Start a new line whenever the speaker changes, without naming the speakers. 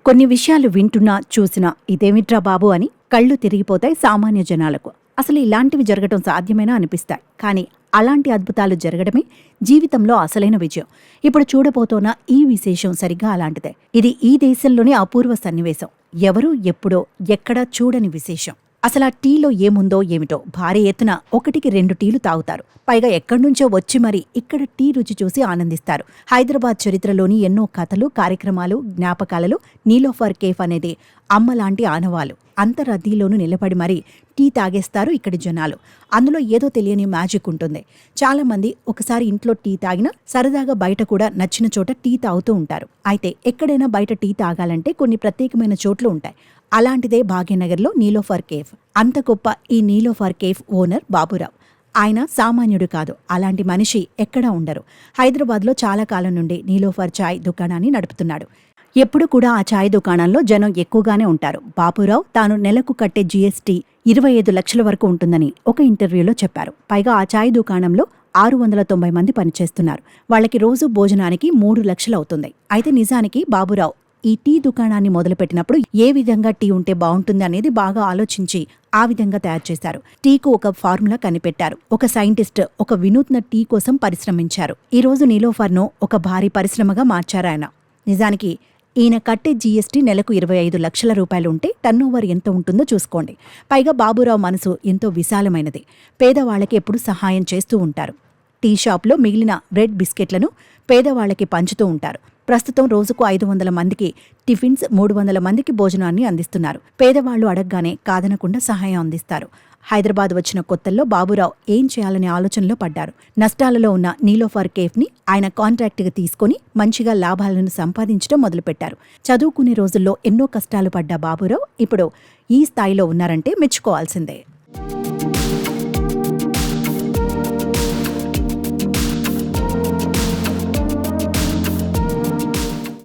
కొన్ని విషయాలు వింటున్నా చూసినా ఇదేమిట్రా బాబు అని కళ్ళు తిరిగిపోతాయి సామాన్య జనాలకు. అసలు ఇలాంటివి జరగటం సాధ్యమేనా అనిపిస్తాయి. కానీ అలాంటి అద్భుతాలు జరగడమే జీవితంలో అసలైన విజయం. ఇప్పుడు చూడబోతోన్న ఈ విశేషం సరిగ్గా అలాంటిదే. ఇది ఈ దేశంలోని అపూర్వ సన్నివేశం. ఎవరూ ఎప్పుడో ఎక్కడా చూడని విశేషం. అసలు ఆ టీలో ఏముందో ఏమిటో భారీ ఎత్తున 1-2 టీలు తాగుతారు. పైగా ఎక్కడ్నుంచో వచ్చి మరి ఇక్కడ టీ రుచి చూసి ఆనందిస్తారు. హైదరాబాద్ చరిత్రలోని ఎన్నో కథలు, కార్యక్రమాలు, జ్ఞాపకాలలో నీలోఫర్ కేఫ్ అనేది అమ్మలాంటి ఆనవాలు. అంత రద్దీలోనూ నిలబడి మరీ టీ తాగేస్తారు ఇక్కడి జనాలు. అందులో ఏదో తెలియని మ్యాజిక్ ఉంటుంది. చాలామంది ఒకసారి ఇంట్లో టీ తాగినా సరదాగా బయట కూడా నచ్చిన చోట టీ తాగుతూ ఉంటారు. అయితే ఎక్కడైనా బయట టీ తాగాలంటే కొన్ని ప్రత్యేకమైన చోట్లు ఉంటాయి. అలాంటిదే భాగ్యనగర్లో నీలోఫర్ కేఫ్. అంత గొప్ప ఈ నీలోఫర్ కేఫ్ ఓనర్ బాబురావు. ఆయన సామాన్యుడు కాదు. అలాంటి మనిషి ఎక్కడా ఉండరు. హైదరాబాద్లో చాలా కాలం నుండి నీలోఫర్ చాయ్ దుకాణాన్ని నడుపుతున్నాడు. ఎప్పుడు కూడా ఆ చాయ్ దుకాణంలో జనం ఎక్కువగానే ఉంటారు. బాబురావు తాను నెలకు కట్టే జీఎస్టీ 25 లక్షల వరకు ఉంటుందని ఒక ఇంటర్వ్యూలో చెప్పారు. పైగా ఆ చాయ్ దుకాణంలో 690 మంది పనిచేస్తున్నారు. వాళ్ళకి రోజు భోజనానికి 3 లక్షలు అవుతుంది. అయితే నిజానికి బాబురావు ఈ టీ దుకాణాన్ని మొదలుపెట్టినప్పుడు ఏ విధంగా టీ ఉంటే బాగుంటుంది అనేది బాగా ఆలోచించి ఆ విధంగా తయారు చేశారు. టీకు ఒక ఫార్ములా కనిపెట్టారు. ఒక సైంటిస్ట్ ఒక వినూత్న టీ కోసం పరిశ్రమించారు. ఈ రోజు నీలోఫర్ను ఒక భారీ పరిశ్రమగా మార్చారు ఆయన. నిజానికి ఈయన కట్టే జీఎస్టీ నెలకు 25 లక్షల రూపాయలు ఉంటే టర్నోవర్ ఎంత ఉంటుందో చూసుకోండి. పైగా బాబురావు మనసు ఎంతో విశాలమైనది. పేదవాళ్లకి ఎప్పుడు సహాయం చేస్తూ ఉంటారు. టీ షాప్లో మిగిలిన బ్రెడ్ బిస్కెట్లను పేదవాళ్లకి పంచుతూ ఉంటారు. ప్రస్తుతం రోజుకు 500 మందికి టిఫిన్స్, 300 మందికి భోజనాన్ని అందిస్తున్నారు. పేదవాళ్లు అడగగానే కాదనకుండా సహాయం అందిస్తారు. హైదరాబాద్ వచ్చిన కొత్తల్లో బాబురావు ఏం చేయాలనే ఆలోచనలో పడ్డారు. నష్టాలలో ఉన్న నీలోఫర్ కేఫ్ని ఆయన కాంట్రాక్ట్గా తీసుకుని మంచిగా లాభాలను సంపాదించడం మొదలుపెట్టారు. చదువుకునే రోజుల్లో ఎన్నో కష్టాలు పడ్డ బాబురావు ఇప్పుడు ఈ స్థాయిలో ఉన్నారంటే మెచ్చుకోవాల్సిందే.